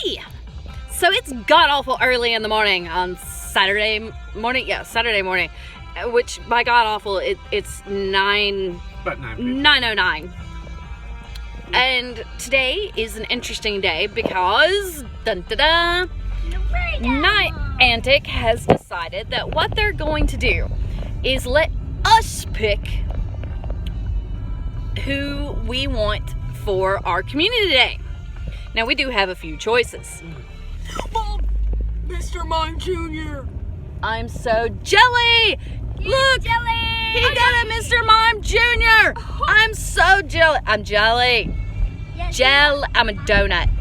Hey! So it's god-awful early in the morning on Saturday morning. Yeah, Saturday morning. Which, by god-awful, it's 9:09. And today is an interesting day because, dun-da-da, Niantic has decided that what they're going to do is let us pick who we want for our community day. Now, we do have a few choices. Mom, Mr. Mime Jr. I'm so jelly! Look! Jelly! He got a Mr. Mime Jr. I'm so jelly. I'm jelly. Yes, I'm a donut.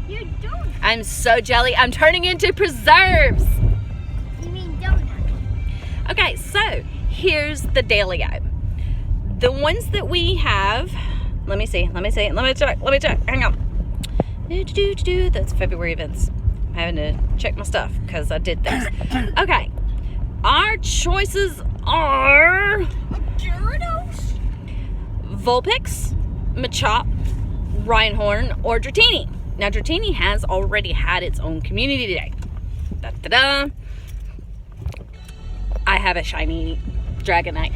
You don't. I'm so jelly. I'm turning into preserves. You mean donut. Okay, so here's the dealio. The ones that we have, let me check. Hang on. That's February events. I'm having to check my stuff because I did this. Okay, our choices are Gyarados? Vulpix, Machop, Rhyhorn, or Dratini. Now, Dratini has already had its own community day. Da-da-da. I have a shiny Dragonite.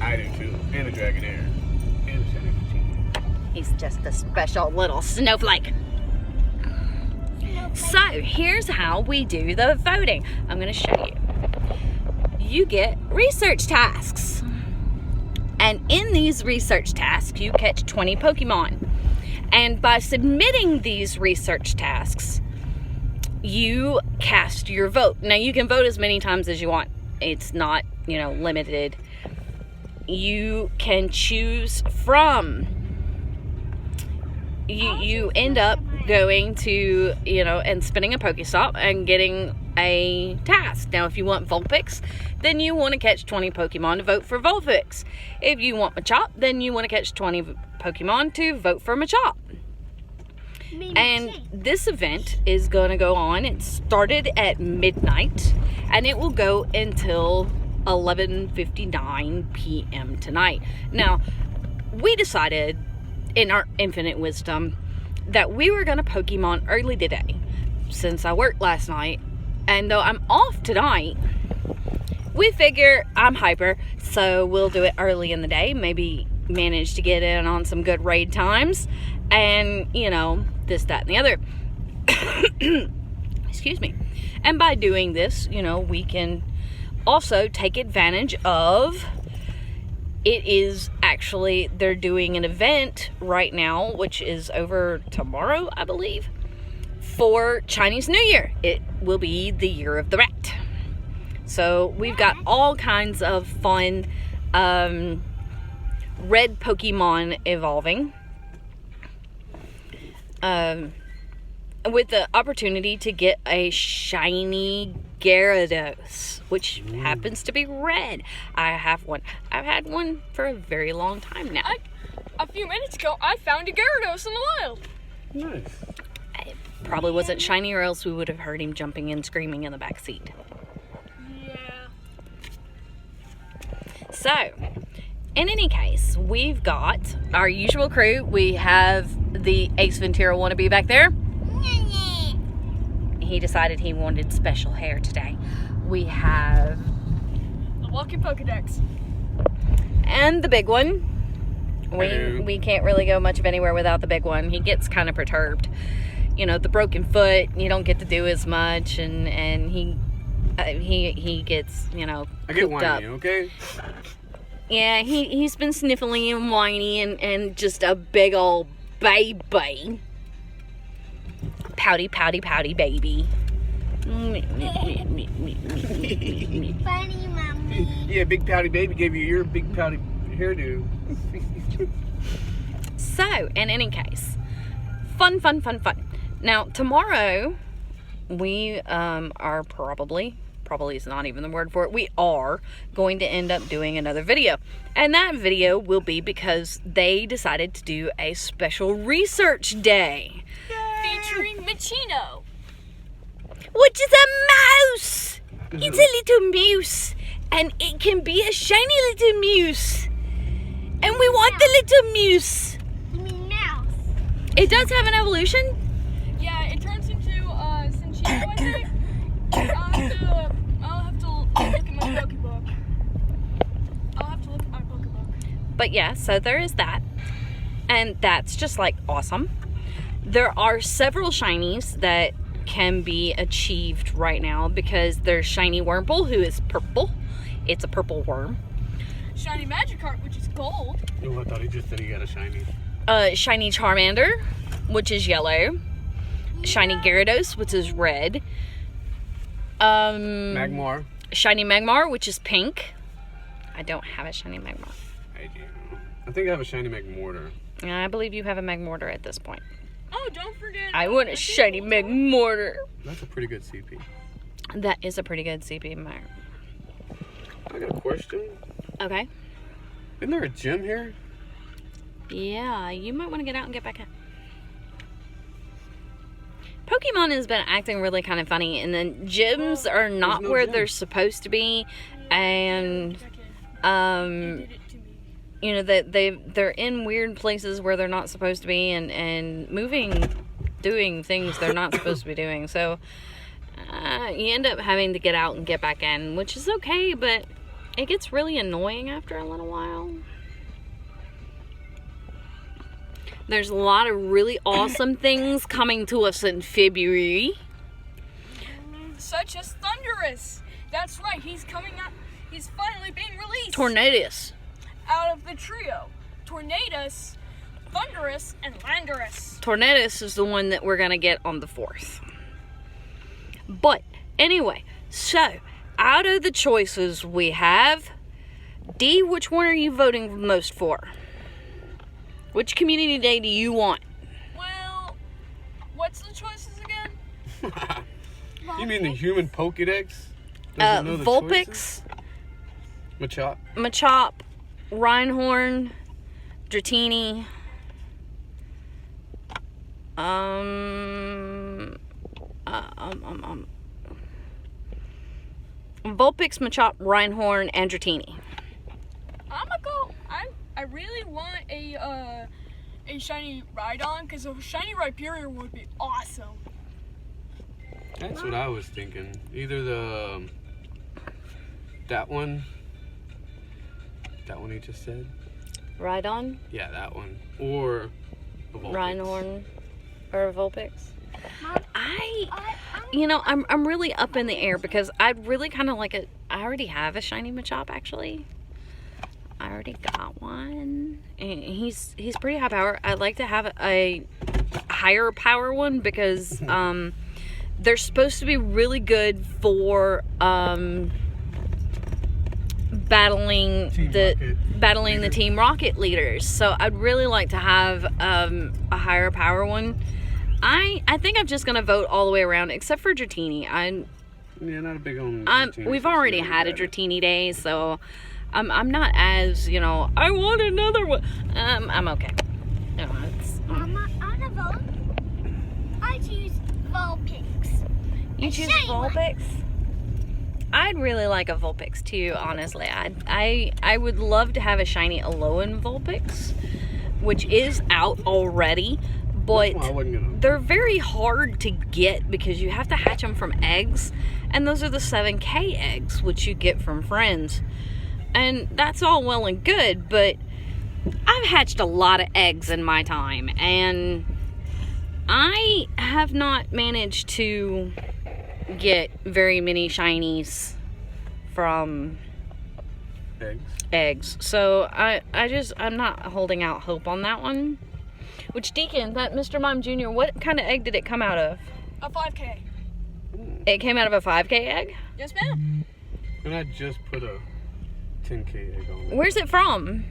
I do too. And a Dragonair. And a shiny Dratini. He's just a special little snowflake. So, here's how we do the voting. I'm going to show you. You get research tasks. And in these research tasks, you catch 20 Pokemon. And by submitting these research tasks, you cast your vote. Now, you can vote as many times as you want. It's not, limited. You can choose from. You end up going to, and spinning a Pokestop and getting a task. Now, if you want Vulpix, then you want to catch 20 Pokemon to vote for Vulpix. If you want Machop, then you want to catch 20 Pokemon to vote for Machop. And this event is going to go on. It started at midnight, and it will go until 11:59 p.m. tonight. Now, we decided, in our infinite wisdom, that we were going to Pokemon early today, since I worked last night. And though I'm off tonight, we figure I'm hyper, so we'll do it early in the day. Maybe manage to get in on some good raid times. And, this, that, and the other. Excuse me. And by doing this, we can also take advantage of... It is actually, they're doing an event right now, which is over tomorrow, I believe, for Chinese New Year. It will be the Year of the Rat. So we've got all kinds of fun red Pokemon evolving. With the opportunity to get a shiny Gyarados, which happens to be red. I have one. I've had one for a very long time now. A few minutes ago, I found a Gyarados in the wild. Nice. It probably wasn't shiny, or else we would have heard him jumping and screaming in the back seat. Yeah. So, in any case, we've got our usual crew. We have the Ace Ventura wannabe back there. He decided he wanted special hair today. We have The walking Pokedex. and the big one. Hello. We can't really go much of anywhere without the big one. He gets kind of perturbed. The broken foot, you don't get to do as much, and he gets, I get cooped up. whiny, okay? Yeah, he's been sniffly and whiny and just a big old baby. Pouty, pouty, pouty baby. Funny, mommy. Yeah, big pouty baby gave you your big pouty hairdo. So, in any case, fun. Now, tomorrow, we are probably is not even the word for it, we are going to end up doing another video. And that video will be because they decided to do a special research day. Featuring Machino. Which is a mouse! It's a little mouse. And it can be a shiny little mouse. And we want the little mouse. You mean mouse? It does have an evolution. Yeah, it turns I think I'll have to look at my Pokebook. I'll have to look at my Pokebook. But yeah, so there is that. And that's just like awesome. There are several shinies that can be achieved right now because there's shiny Wurmple, who is purple. It's a purple worm. Shiny Magikarp, which is gold. Oh, I thought he just said he got a shiny. Shiny Charmander, which is yellow. Shiny Gyarados, which is red. Magmar. Shiny Magmar, which is pink. I don't have a shiny Magmar. I do. I think I have a shiny Magmortar. I believe you have a Magmortar at this point. Oh, don't forget. I want a shiny Magmortar. That's a pretty good CP. That is a pretty good CP Mag. I got a question. Okay. Isn't there a gym here? Yeah, you might want to get out and get back in. Pokemon has been acting really kind of funny, and then gyms are not no where gym. they're supposed to be, and You did it to me. you know that they're in weird places where they're not supposed to be, and doing things they're not supposed to be doing. So you end up having to get out and get back in, which is okay, but it gets really annoying after a little while. There's a lot of really awesome things coming to us in February. Such as Thundurus. That's right, he's coming out. He's finally being released. Tornadus. Out of the trio. Tornadus, Thundurus, and Landorus. Tornadus is the one that we're going to get on the 4th. But, anyway, so, out of the choices we have, D, which one are you voting most for? Which community day do you want? Well, what's the choices again? You mean the human Pokedex? Does it know the Vulpix, choices? Machop. Machop, Rhyhorn, Dratini, Vulpix, Machop, Rhyhorn, and Dratini. I'm gonna go. I really want a shiny Rhydon, because a shiny Rhyperior would be awesome. That's what I was thinking. Either that one he just said. Rhydon, Yeah, that one. Or a Vulpix. Rhyhorn, or a Vulpix. Mom, I'm really up in the air because I'd really kind of like it. I already have a shiny Machop, actually. I already got one, and he's pretty high power. I'd like to have a higher power one because they're supposed to be really good for battling the Team Rocket leaders. So I'd really like to have a higher power one. I think I'm just gonna vote all the way around except for Dratini. Yeah, not a big on Dratini. We've already had a Dratini day, so I'm not as, I want another one. I'm okay. No, it's, Mama, on a vote, I choose Vulpix. you choose shiny one. Vulpix? I'd really like a Vulpix too, honestly. I would love to have a shiny Alolan Vulpix, which is out already, but Well, I wasn't gonna. they're very hard to get because you have to hatch them from eggs, and those are the 7K eggs, which you get from friends. And that's all well and good, but I've hatched a lot of eggs in my time, and I have not managed to get very many shinies from eggs. So I'm not holding out hope on that one. Which, Deacon, that Mr. Mime Jr., what kind of egg did it come out of? A 5K. It came out of a 5K egg? Yes, ma'am. And I just put a 10K egg on it. Where's it from?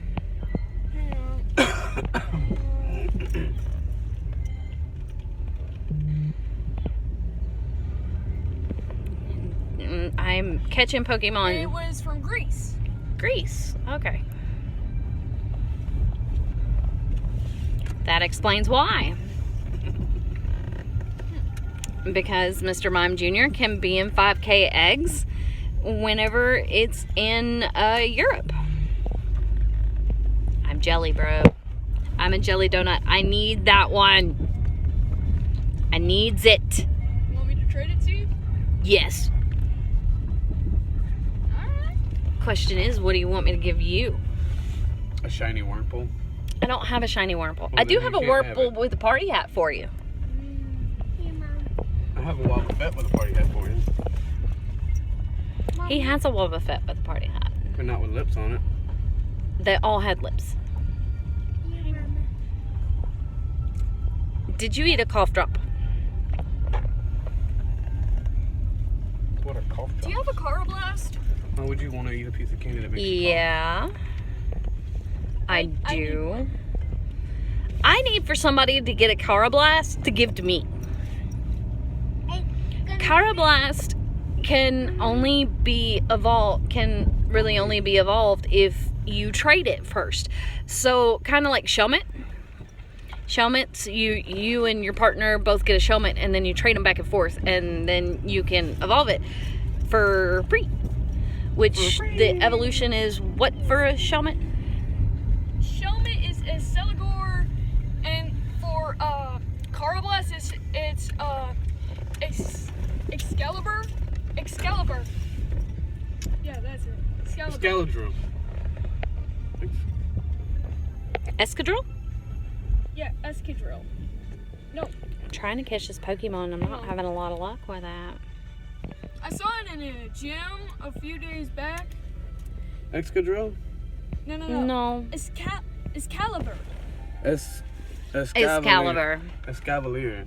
I'm catching It Pokemon. was from Greece. Greece. Okay. That explains why. Because Mr. Mime Jr. can be in 5K eggs whenever it's in Europe. I'm jelly, bro. I'm a jelly donut. I need that one. I needs it. You want me to trade it to you? Yes. Alright. Question is, what do you want me to give you? A shiny Wurmple. I don't have a shiny Wurmple. Well, I do then have you a can't have Wurmple it. with a party hat for you. Here, Mom. I have a Wobbuffet with a party hat for you, Mom, He has a Wobbuffet with a party hat. but not with lips on it. They all had lips. here, Mama. Did you eat a cough drop? What a cough Do drop. you have a Carablast? Why would you want to eat a piece of candy that makes you cough? Yeah. I I need do. I need for somebody to get a Carablast to give to me. Carablast can only be evolved, can really only be evolved if you trade it first. So kind of like Shelmet. Shelmets, you and your partner both get a Shelmet, and then you trade them back and forth, and then you can evolve it for free. Which the evolution is what for a Shelmet? Shelmet is Celigore, and for Carablast it's Excalibur. Excalibur. Yeah, that's it. Excalibur. Scaladrum. Escadrille? Yeah, Escadrille. No, I'm trying to catch this Pokemon. I'm not having a lot of luck with that. I saw it in a gym a few days back. Excadrill? No. No. Excalibur. Excalibur. Escavalier.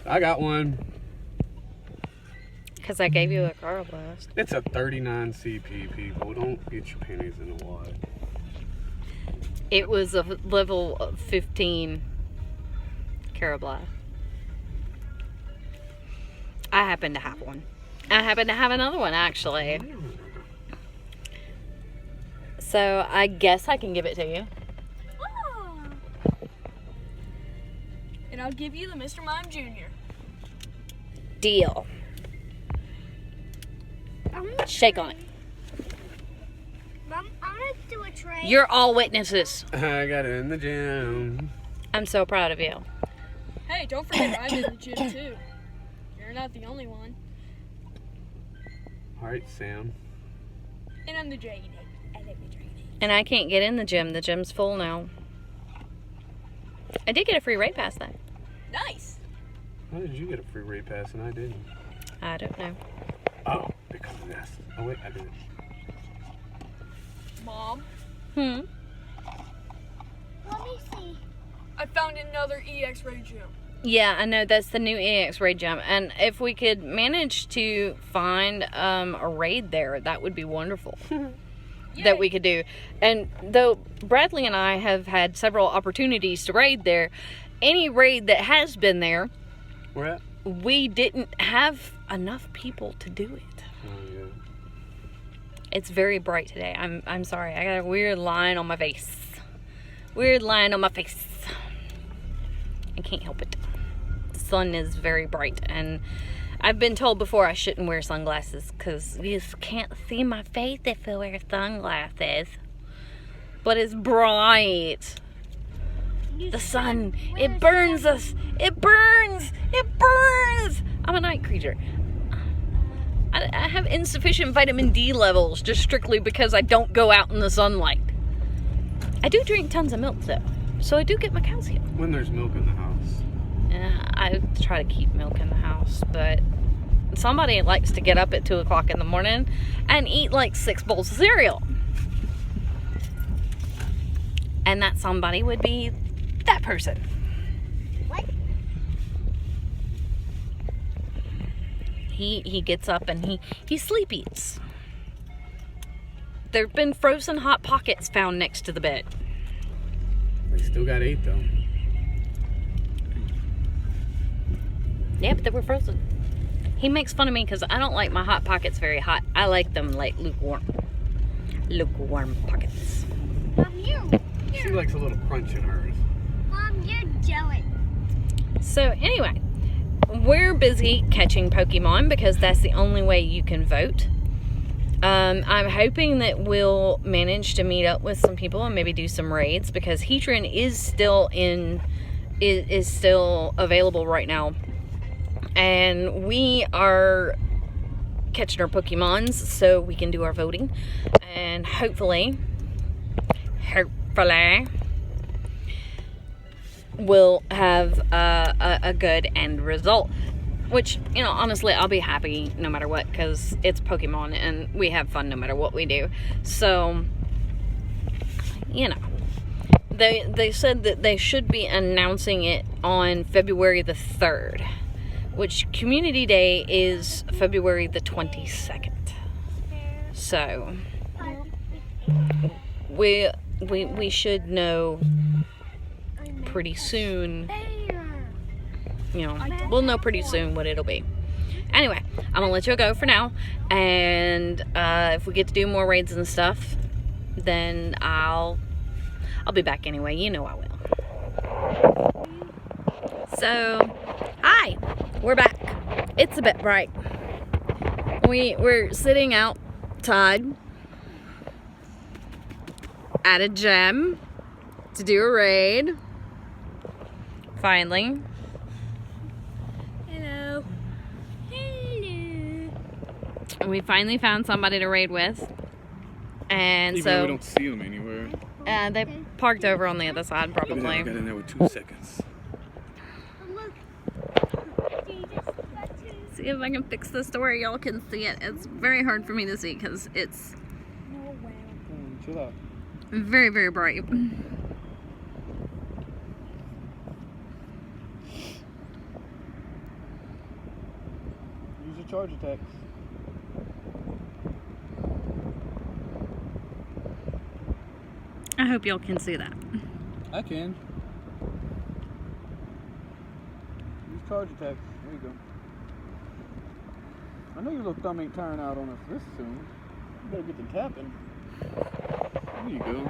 I got one. Because I gave you a Carablast. It's a 39 CP, people. Don't get your pennies in the wad. It was a level 15 Carablast. I happen to have one. I happen to have another one, actually. So I guess I can give it to you. Oh. And I'll give you the Mr. Mime Jr. Deal. Shake on it. Mom, I'm gonna do a trade. You're all witnesses. I got it in the gym. I'm so proud of you. Hey, don't forget I'm in the gym too. You're not the only one. Alright, Sam. And I'm the dragon. I like the dragon. And I can't get in the gym. The gym's full now. I did get a free raid pass though. Nice. How did you get a free raid pass and I didn't? I don't know. Oh, because of this. Oh wait, I didn't. Mom, Hmm. Let me see. I found another EX Ray gym. Yeah, I know that's the new EX raid gym, and if we could manage to find a raid there, that would be wonderful. That we could do. And though Bradley and I have had several opportunities to raid there, any raid that has been there, Where at? we didn't have enough people to do it. Oh yeah. It's very bright today. I'm sorry. I got a weird line on my face. Weird line on my face. I can't help it. The sun is very bright, and I've been told before I shouldn't wear sunglasses because you just can't see my face if I wear sunglasses. But it's bright. The sun, it burns us. It burns. It burns. I'm a night creature. I have insufficient vitamin D levels just strictly because I don't go out in the sunlight. I do drink tons of milk though, so I do get my calcium. When there's milk in the house. I try to keep milk in the house, but somebody likes to get up at 2 o'clock in the morning and eat like 6 bowls of cereal. And that somebody would be that person. What? He gets up and he sleep eats. There have been frozen Hot Pockets found next to the bed. We still got 8 though. Yeah, but they were frozen. He makes fun of me because I don't like my Hot Pockets very hot. I like them like lukewarm. Lukewarm pockets. Mom, She likes a little crunch in hers. Mom, you're jealous. So anyway, we're busy catching Pokemon because that's the only way you can vote. I'm hoping that we'll manage to meet up with some people and maybe do some raids because Heatran is still available right now and we are catching our Pokemons so we can do our voting, and hopefully we'll have a good end result, which, you know, honestly, I'll be happy no matter what, because it's Pokemon and we have fun no matter what we do. So, you know, they said that they should be announcing it on February the 3rd, which Community Day is February the 22nd. So we should know pretty soon. You know, we'll know pretty soon what it'll be. Anyway, I'm gonna let you go for now, and if we get to do more raids and stuff, then I'll be back anyway. You know I will. So, hi, we're back. It's a bit bright. We're sitting outside at a gym to do a raid. Finally. Hello. Hello. We finally found somebody to raid with. And Even though so we don't see them anywhere. they parked over on the other side I got probably. in there with 2 seconds. Look. See if I can fix this to where y'all can see it. It's very hard for me to see because it's Chill out. very, very bright. Use your charge attacks. I hope y'all can see that. I can. Use charge attacks. There you go. I know your little thumb ain't tiring out on us this soon. You better get the tapping. There you go.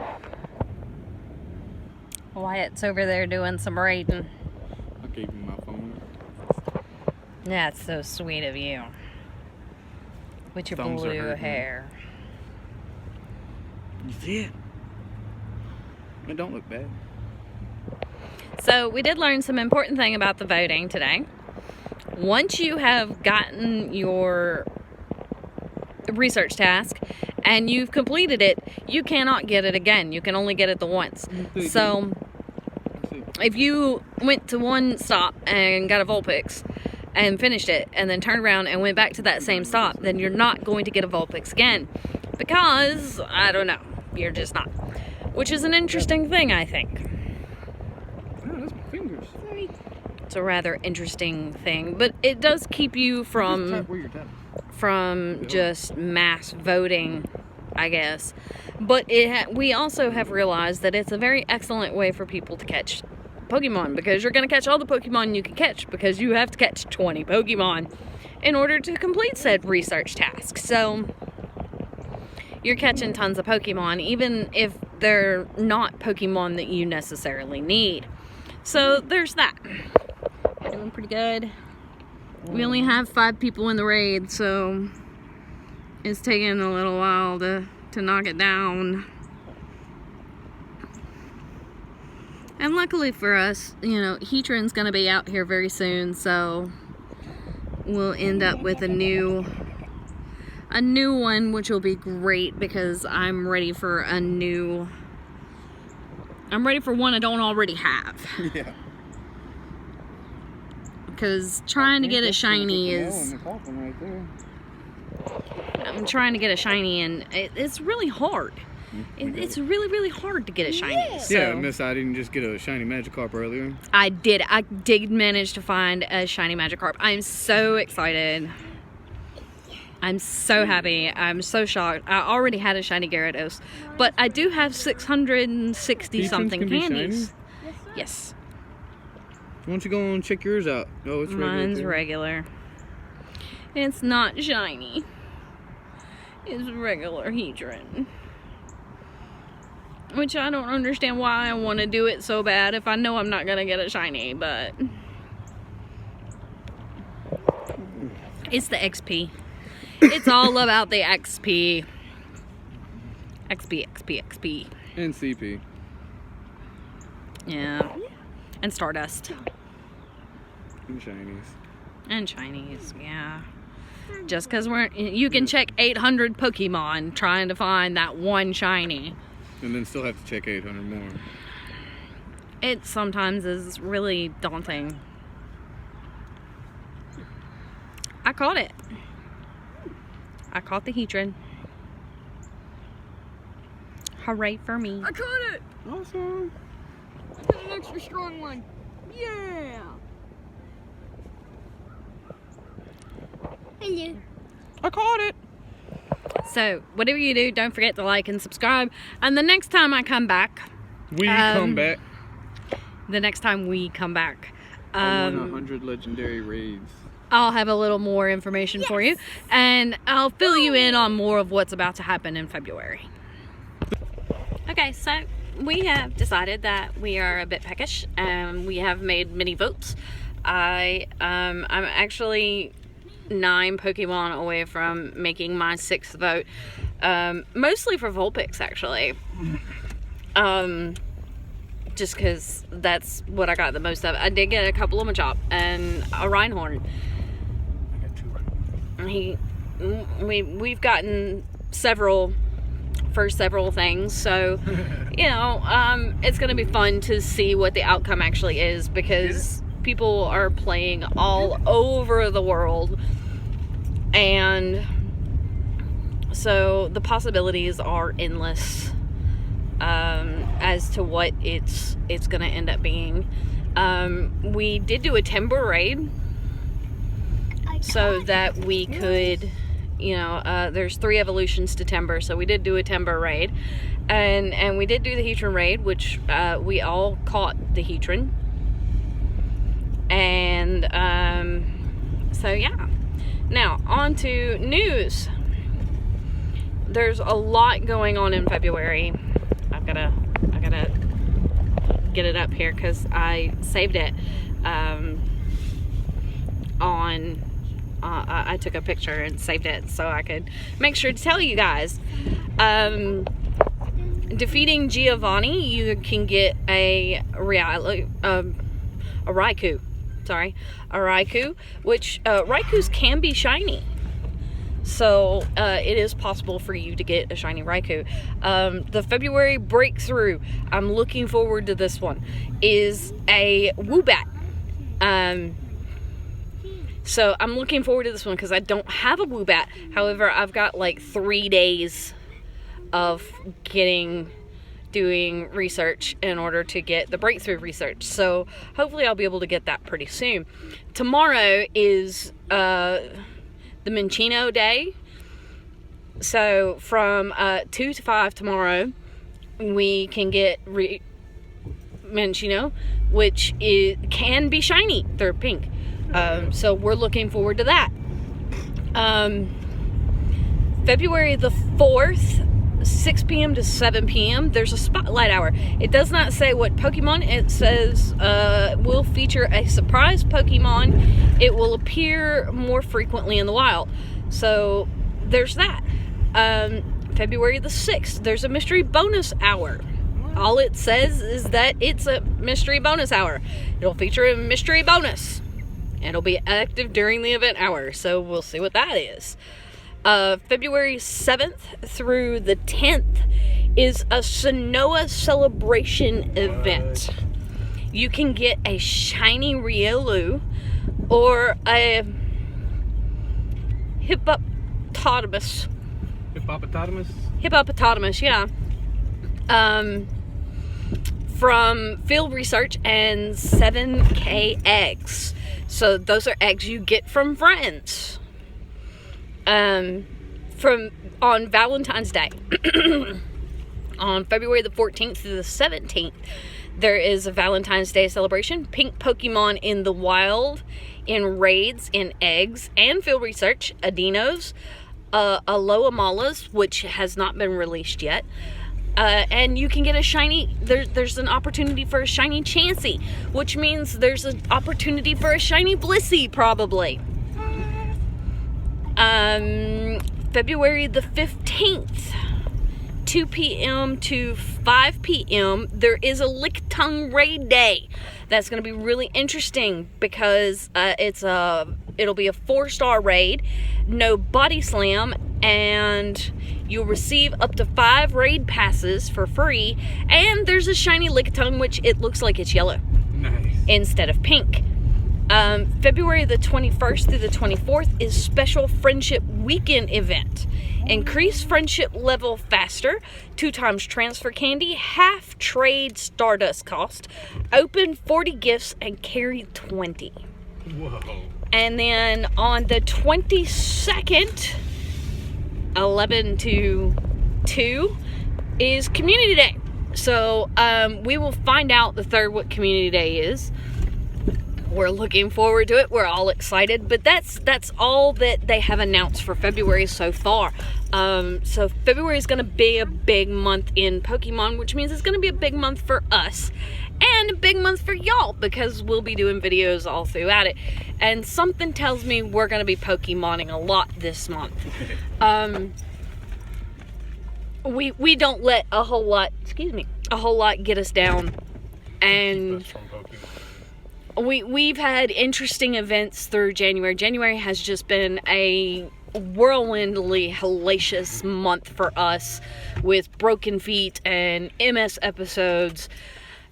Wyatt's over there doing some raiding. I gave you my phone. That's so sweet of you. With your Thumbs are blue hurting. hair. You see it? It don't look bad. So we did learn some important thing about the voting today. Once you have gotten your research task and you've completed it, you cannot get it again. You can only get it the once. So if you went to one stop and got a Vulpix and finished it and then turned around and went back to that same stop, then you're not going to get a Vulpix again, because, I don't know, you're just not. Which is an interesting thing, I think. Oh, that's my fingers. It's a rather interesting thing, but it does keep you Just from tap where you're tapping. just mass voting, I guess. But we also have realized that it's a very excellent way for people to catch Pokemon, because you're going to catch all the Pokemon you can catch, because you have to catch 20 Pokemon in order to complete said research task. So you're catching tons of Pokemon, even if they're not Pokemon that you necessarily need. So there's that. We're doing pretty good. We only have 5 people in the raid, so it's taking a little while to knock it down. And luckily for us, you know, Heatran's gonna be out here very soon, so we'll end up with a new one, which will be great, because I'm ready for one I don't already have. Yeah. Because trying to get a shiny is... Right there. I'm trying to get a shiny, and it's really hard. It's really, really hard to get a shiny. So Yeah, Miss, I didn't just get a shiny Magikarp earlier. I did manage to find a shiny Magikarp. I'm so excited. I'm so happy. I'm so shocked. I already had a shiny Gyarados, but I do have 660 something can be candies. shiny? Yes. Why don't you go and check yours out? Oh, it's regular. Mine's too. regular. It's not shiny. It's regular Heatran. Which I don't understand why I want to do it so bad if I know I'm not going to get a shiny, but it's the XP. It's all about the XP. XP. And CP. Yeah. And Stardust. And shinies. And shinies, yeah. Just because you can check 800 Pokemon trying to find that one shiny. And then still have to check 800 more. It sometimes is really daunting. I caught it. I caught the Heatran. Hooray for me. I caught it! Awesome. I got an extra strong one. Yeah! Hello. I caught it. So, whatever you do, don't forget to like and subscribe. And the next time I come back... We come back. The next time we come back... I won 100 legendary raids. I'll have a little more information for you. And I'll fill you in on more of what's about to happen in February. Okay, so we have decided that we are a bit peckish. We have made many votes. I'm actually 9 Pokemon away from making my 6th vote. Mostly for Vulpix, actually. Just because that's what I got the most of. I did get a couple of Machop and a Reinhorn. We've gotten several things, so you know, it's gonna be fun to see what the outcome actually is, because people are playing all over the world, and so the possibilities are endless as to what it's gonna end up being. We did do a timber raid so that we could, you know, there's 3 evolutions to timber, so we did do a timber raid, and we did do the Heatran raid, which we all caught the Heatran, and so yeah. Now on to news. There's a lot going on in February. I gotta get it up here because I saved it I took a picture and saved it so I could make sure to tell you guys. Defeating Giovanni, you can get a Raikou. Sorry, a Raikou, which Raikus can be shiny. So it is possible for you to get a shiny Raikou. The February breakthrough, I'm looking forward to this one, is a Woobat. So I'm looking forward to this one because I don't have a Woobat. However, I've got like 3 days of doing research in order to get the breakthrough research. So hopefully I'll be able to get that pretty soon. Tomorrow is the Minccino day. So from 2 to 5 tomorrow, we can get Minccino, which can be shiny. They're pink. So we're looking forward to that. February the 4th, 6 p.m. to 7 p.m. there's a spotlight hour. It does not say what Pokemon. It says will feature a surprise Pokemon. It will appear more frequently in the wild. So there's that. February the 6th, there's a mystery bonus hour. All it says is that it's a mystery bonus hour. It'll feature a mystery bonus. It'll be active during the event hour, so we'll see what that is. February 7th through the 10th is a Sonoa celebration event. You can get a shiny Riolu or a Hippopotamus. Hippopotamus, yeah. From field research and 7K eggs. So those are eggs you get from friends. On Valentine's Day. On February the 14th through the 17th, there is a Valentine's Day celebration. Pink Pokemon in the wild, in raids, in eggs, and field research. Adinos, Aloamalas, which has not been released yet. And you can get a shiny, there's an opportunity for a shiny Chansey, which means there's an opportunity for a shiny Blissey, probably. February the 15th, 2 p.m. to 5 p.m., there is a Lickitung Raid Day. That's going to be really interesting because it's a it'll be a 4-star raid, no body slam, and you'll receive up to 5 raid passes for free. And there's a shiny Lickitung, which it looks like it's yellow instead of pink. February the 21st through the 24th is special friendship weekend event. Increase friendship level faster, 2 times transfer candy, half trade Stardust cost, open 40 gifts and carry 20. Whoa. And then on the 22nd, 11 to 2, is Community Day. So we will find out the 3rd what Community Day is. We're looking forward to it. We're all excited, but that's all that they have announced for February so far. So February is going to be a big month in Pokemon, which means it's going to be a big month for us and a big month for y'all, because we'll be doing videos all throughout it. And something tells me we're going to be Pokemoning a lot this month. We don't let a whole lot get us down, and we've had interesting events through January. January has just been a whirlwindly hellacious month for us, with Broken Feet and MS episodes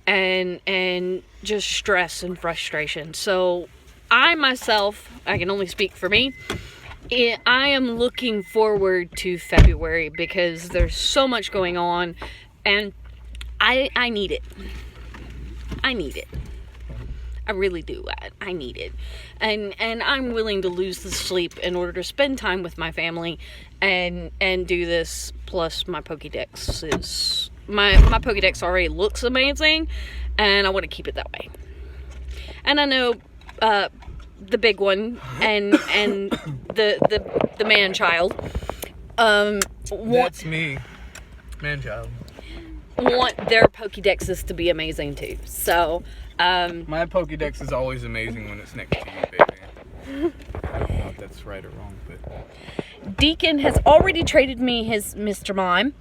and just stress and frustration. So I myself, I can only speak for me, I am looking forward to February because there's so much going on, and I need it. I need it. I really do. I need it. And I'm willing to lose the sleep in order to spend time with my family and do this. Plus my Pokédex is... My Pokédex already looks amazing, and I want to keep it that way. And I know the big one and the man-child that's me. Man-child. Want their Pokédexes to be amazing too. So my Pokédex is always amazing when it's next to you, baby. I don't know if that's right or wrong, but Deacon has already traded me his Mr. Mime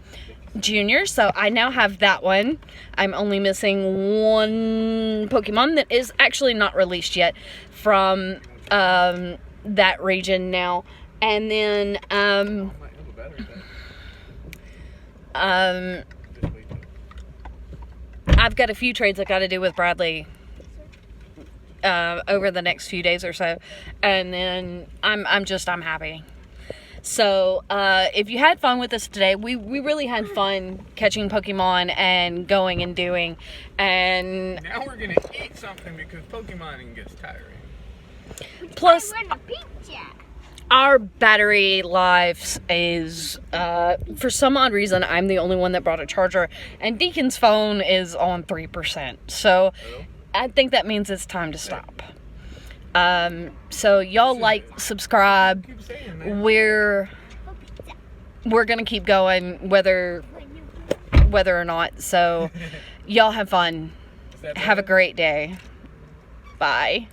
Jr., so I now have that one. I'm only missing one Pokemon that is actually not released yet from that region now. And then I've got a few trades I got to do with Bradley over the next few days or so, and then I'm happy. So if you had fun with us today, we really had fun catching Pokemon and going and doing. And now we're gonna eat something because Pokemoning gets tiring. Plus, I want a pizza. our battery life is, for some odd reason, I'm the only one that brought a charger, and Deacon's phone is on 3%. So I think that means it's time to stop. So y'all like, subscribe. We're gonna keep going whether or not. So y'all have fun. Have a great day. Bye.